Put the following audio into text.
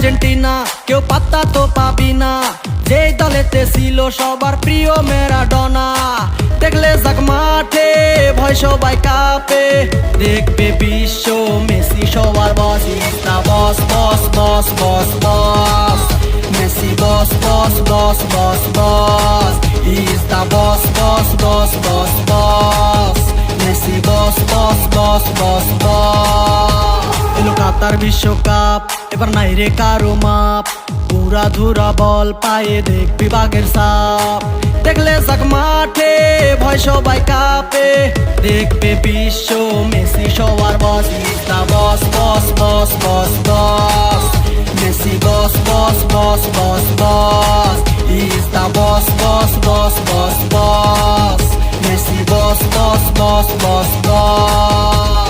Argentina কেউ পাত্তা তো পাবি না, যেই দলেতে ছিল সবার প্রিয় ম্যারাডোনা। দেখলে যাক মাঠে ভয় সবাই কাঁপে, দেখবে বিশ্ব মেসি সবার boss. Is the boss boss boss boss boss, Messi boss boss boss boss boss. Is the boss boss boss boss boss, Messi boss boss boss boss boss. এলো কাতার বিশ্বকাপ, এবার নাই রে কারো মাপ, পুরা ধুরা বল পায়ে দেখবি বাঘের সাপ। দেখলে যাক মাঠে ভয় সবাই কাঁপে, দেখবে বিশ্ব মেসি সবার boss. Is the boss boss boss boss boss, Messi boss boss boss boss boss. Is the boss boss boss boss boss, Messi boss boss boss boss boss.